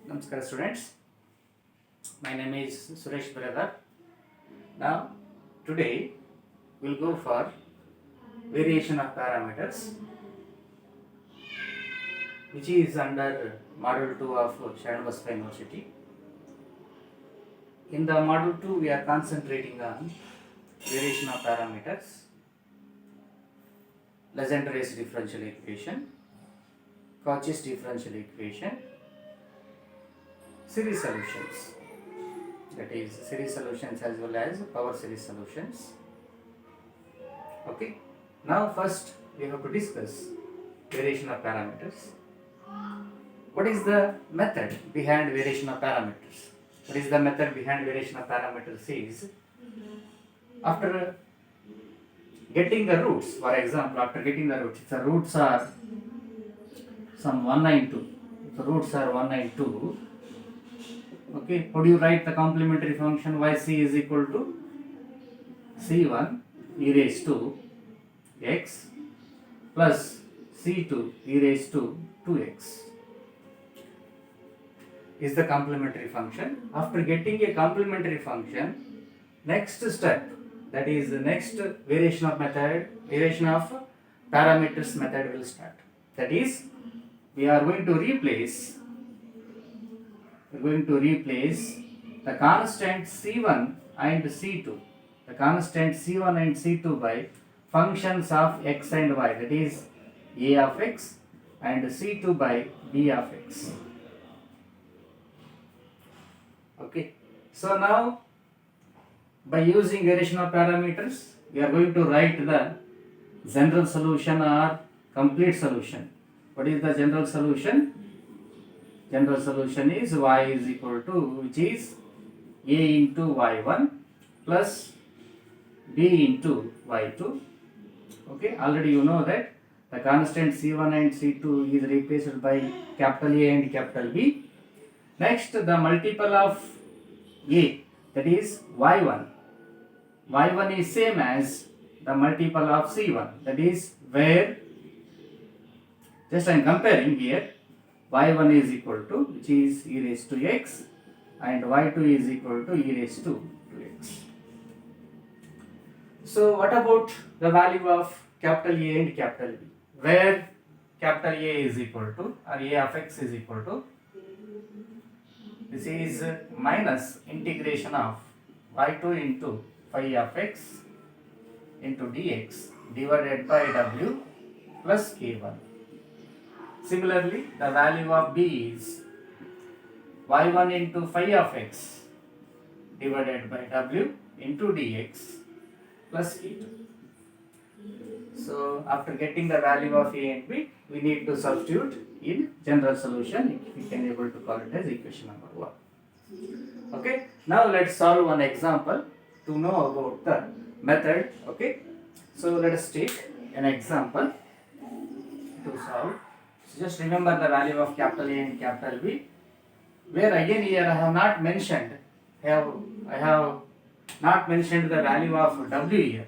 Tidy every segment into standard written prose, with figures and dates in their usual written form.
Namaskar students, my name is Suresh Brother. Now today we'll go for variation of parameters which is under module 2 of Shanabaspa University. In the module 2 we are concentrating on variation of parameters, Legendre differential equation, Cauchy's differential equation, series solutions, that is series solutions as well as power series solutions. Okay, now first we have to discuss variation of parameters. What is the method behind variation of parameters? What is the method behind variation of parameters is, after getting the roots, for example, after getting the roots, if the roots are some 192, if the roots are 192, okay, how do you write the complementary function yc is equal to c1 e raised to x plus c2 e raised to 2x is the complementary function. After getting a complementary function, next step, that is the next variation of parameters method will start. That is, we are going to replace the constant c1 and c2, by functions of x and y, that is a of x and c2 by b of x. Okay, so now by using variation of parameters we are going to write the general solution or complete solution. What is the general solution? General solution is y is equal to, which is a into y1 plus b into y2. Okay, already you know that the constant c1 and c2 is replaced by capital A and capital B. Next, the multiple of a, that is y1. y1 is same as the multiple of c1, that is where, just I am comparing here, y1 is equal to, which is e raised to x, and y2 is equal to e raised to 2x. So what about the value of capital A and capital B, where capital A is equal to, or a of x is equal to, this is minus integration of y2 into phi of x into dx divided by w plus k1. Similarly, the value of b is y1 into phi of x divided by w into dx plus k2. So after getting the value of a and b, we need to substitute in general solution, if we can able to call it as equation number 1. Okay, now let's solve one example to know about the method. Okay, so let us take an example to solve. So just remember the value of capital A and capital B, where again here I have not mentioned, I have not mentioned the value of w here.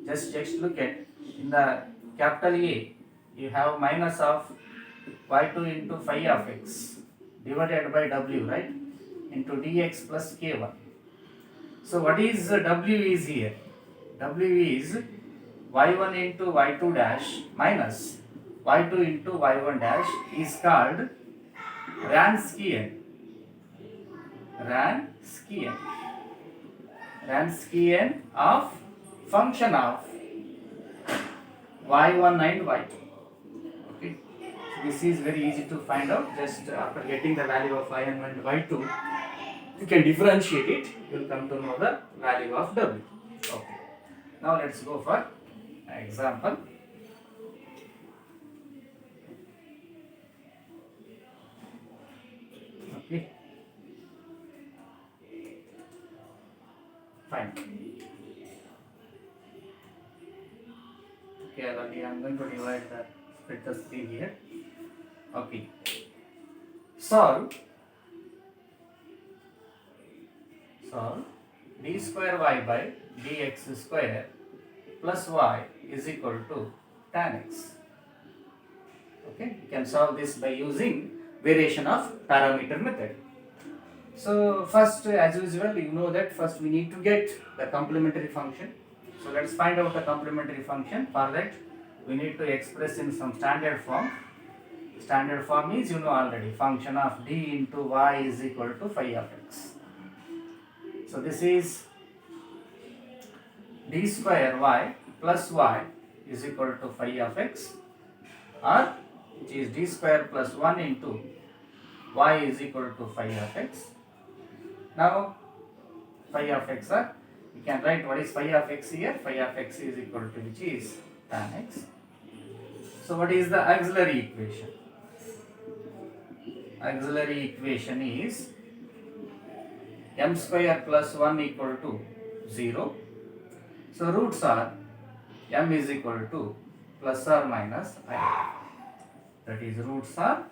Just look at, in the capital A you have minus of y2 into phi of x divided by w, right, into dx plus k1. So what is w is here? W is y1 into y2 dash minus y2 into y1 dash is called Wronskian of function of y1 and y2. Okay, so this is very easy to find out. Just after getting the value of y1 and y2, you can differentiate it, you will come to know the value of w. Okay, now let's go for an example. Okay, fine. Okay, already I am going to split the screen here. Okay, solve d square y by dx square plus y is equal to tan x. Okay, you can solve this by using variation of parameter method. So first, as usual, you know that first we need to get the complementary function. So let's find out the complementary function. For that, we need to express in some standard form. Standard form is, you know already, function of d into y is equal to phi of x. So this is d square y plus y is equal to phi of x, or which is d square plus 1 into y is equal to phi of x. Now phi of x, you can write what is phi of x here. Phi of x is equal to, which is tan x. So what is the auxiliary equation? Auxiliary equation is m square plus 1 equal to 0. So roots are m is equal to plus or minus I. That is, roots are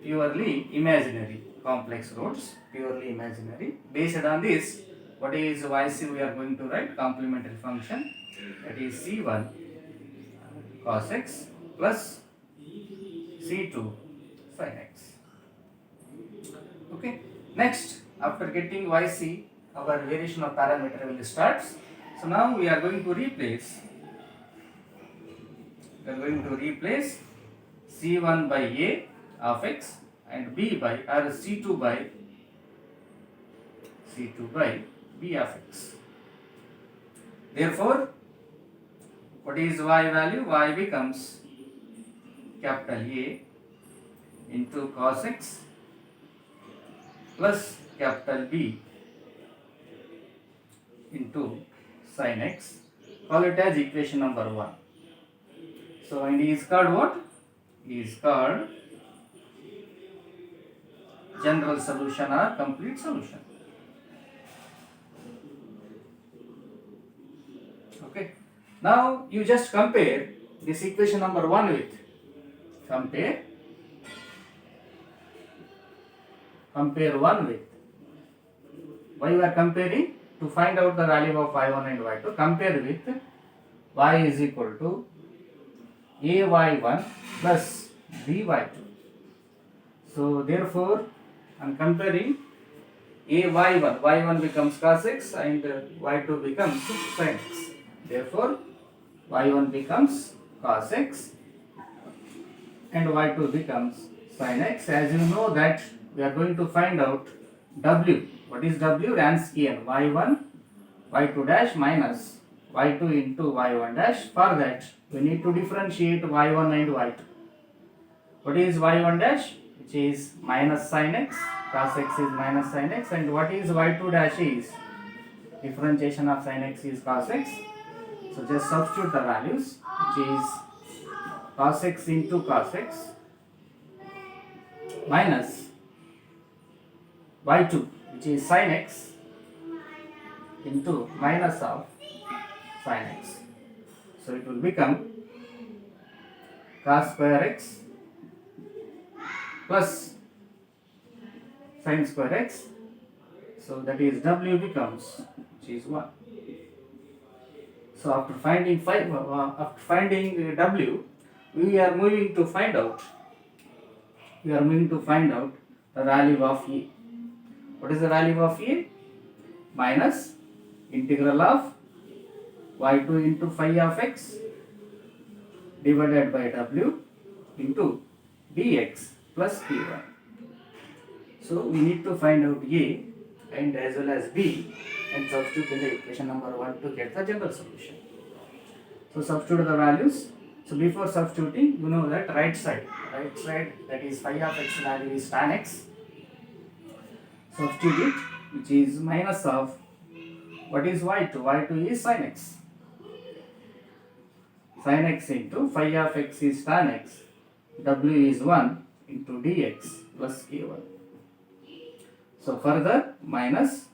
purely imaginary, complex roots, purely imaginary. Based on this, what is yc? We are going to write complementary function, that is c1 cos x plus c2 sin x. Okay. Next, after getting yc, our variation of parameter will start. So now we are going to replace. We are going to replace c1 by a of x and b by, or c2 by b of x. Therefore, what is y value? Y becomes capital A into cos x plus capital B into sin x. Call it as equation number 1. So, and is called what? Is called general solution or complete solution. Okay. Now you just compare this equation number 1 with, compare 1 with, why you are comparing? To find out the value of y1 and y2. Compare with y is equal to ay1 plus by2. So therefore, I am comparing ay1, y1 becomes cos x and y2 becomes sin x. Therefore, y1 becomes cos x and y2 becomes sin x. As you know that we are going to find out w. What is w? Ranskian, y1 y2 dash minus y2 into y1 dash. For that, we need to differentiate y1 and y2. What is y1 dash? Which is minus sin x, cos x is minus sin x, and what is y2 dash is differentiation of sin x is cos x. So just substitute the values, which is cos x into cos x minus y2, which is sin x into minus of sin x. So it will become cos square x plus sin square x. So that is w becomes, which is 1. So after finding w, we are moving to find out the value of a. What is the value of a? Minus integral of y2 into phi of x divided by w into dx plus p1. So we need to find out a and as well as b and substitute in the equation number 1 to get the general solution. So substitute the values. So before substituting, you know that right side that is phi of x value is tan x. Substitute it, which is minus of, what is y2? y2 is sin x. Sin x into phi of x is tan x. W is 1 into dx plus k1. So further minus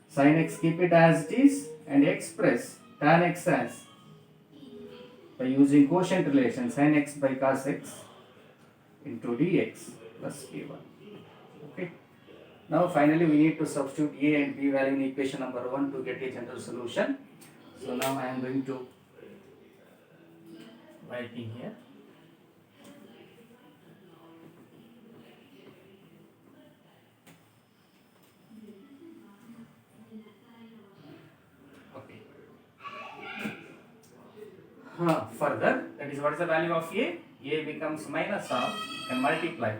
sin x, keep it as it is and express tan x as, by using quotient relation, sin x by cos x into dx plus k1. Okay. Now finally we need to substitute a and b value in equation number 1 to get a general solution. So now I am going to writing here. Further, that is what is the value of a? A becomes minus of, and multiply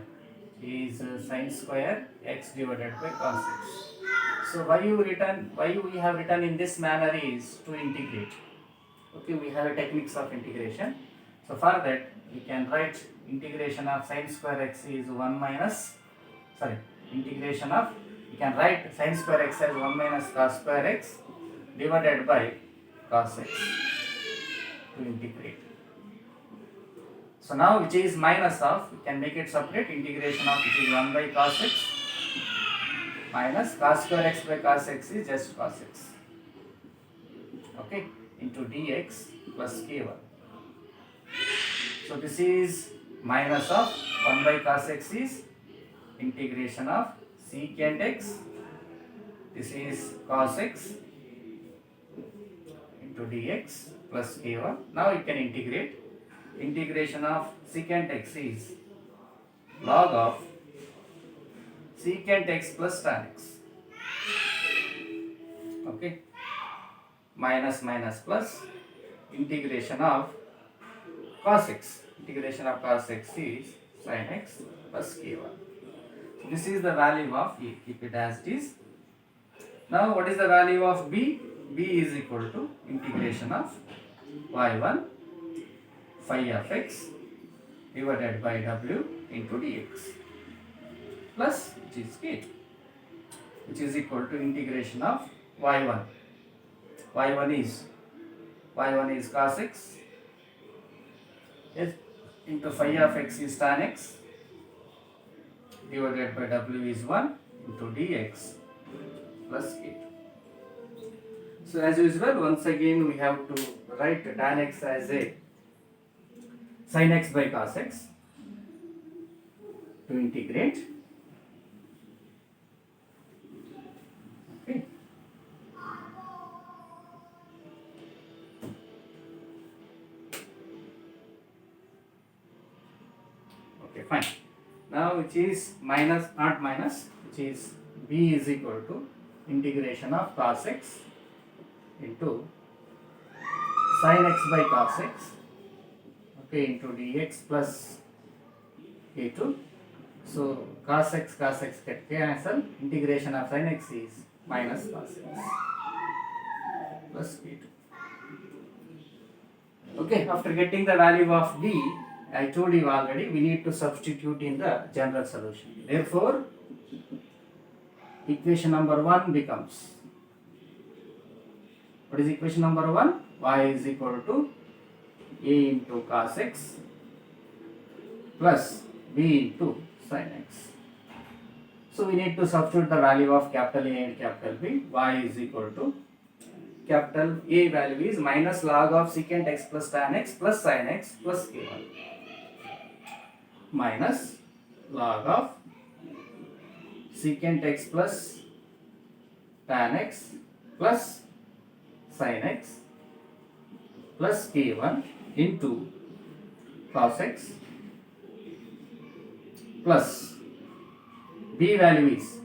is sine square x divided by cos x. So why we have written in this manner is to integrate. Okay, we have a techniques of integration. So for that we can write integration of sine square x is 1 minus, sorry, integration of, we can write sine square x as 1 minus cos square x divided by cos x to integrate. So now which is minus of, we can make it separate, integration of which is 1 by cos x minus cos square x by cos x is just cos x. Okay, into dx plus k1. So this is minus of 1 by cos x is integration of secant x, this is cos x into dx plus k1. Now you can integrate, integration of secant x is log of secant x plus tan x. Okay, minus minus plus integration of cos x, integration of cos x is sin x plus k1. So this is the value of a, keep it as it is. Now what is the value of b? B is equal to integration of y1 phi of x divided by w into dx plus which is k2, which is equal to integration of y1. y1 is cos x, yes, into phi of x is tan x divided by w is 1 into dx plus k2. So as usual, once again we have to write tan x as a sin x by cos x to integrate. Okay. Okay, fine. Now which is minus, not minus, which is b is equal to integration of cos x into sin x by cos x, okay, into dx plus k2. So cos x get cancel, integration of sin x is minus cos x plus k2. Okay, after getting the value of b, I told you already, we need to substitute in the general solution. Therefore, equation number 1 becomes, what is equation number 1? Y is equal to a into cos x plus b into sin x. So we need to substitute the value of capital A and capital B. Y is equal to, capital A value is minus log of secant x plus tan x plus sin x plus k1 minus log of secant x plus tan x plus sin x plus k1 into cos x plus b value is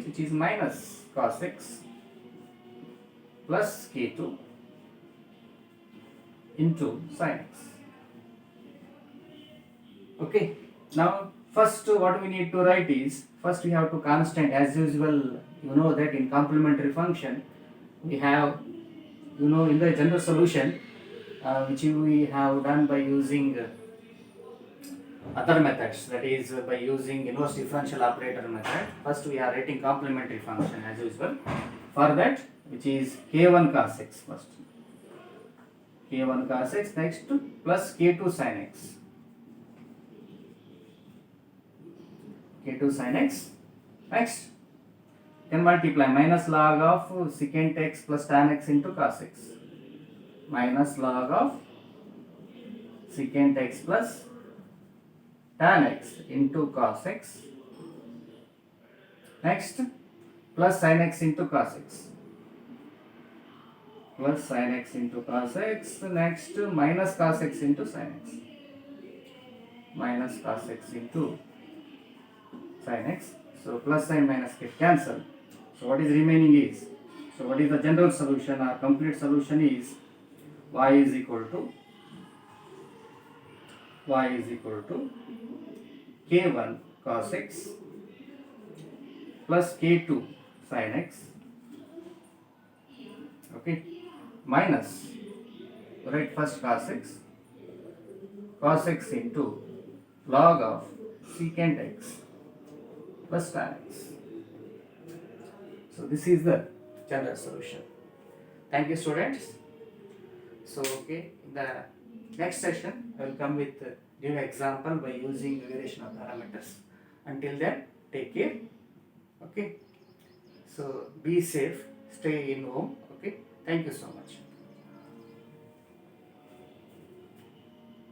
which is minus cos x plus k2 into sin x. Okay, now first what we need to write is, first we have to constant, as usual. You know that in complementary function we have, you know, in the general solution which we have done by using other methods, that is by using inverse differential operator method. First we are writing complementary function as usual. For that, which is k1 cos x first, k1 cos x, next plus k2 sin x, k2 sin x, next can multiply minus log of secant x plus tan x into cos x, minus log of secant x plus tan x into cos x, next plus sin x into cos x, plus sin x into cos x, next minus cos x into sin x, minus cos x into sin x. So plus sign minus get cancelled. So what is remaining is, so what is the general solution or complete solution is y is equal to y is equal to k1 cos x plus k2 sin x, okay, minus, right, first cos x into log of secant x plus tan x. So this is the general solution. Thank you, students. So okay, in the next session I will come with a new example by using variation of parameters. Until then, take care. Okay. So be safe, stay in home. Okay. Thank you so much.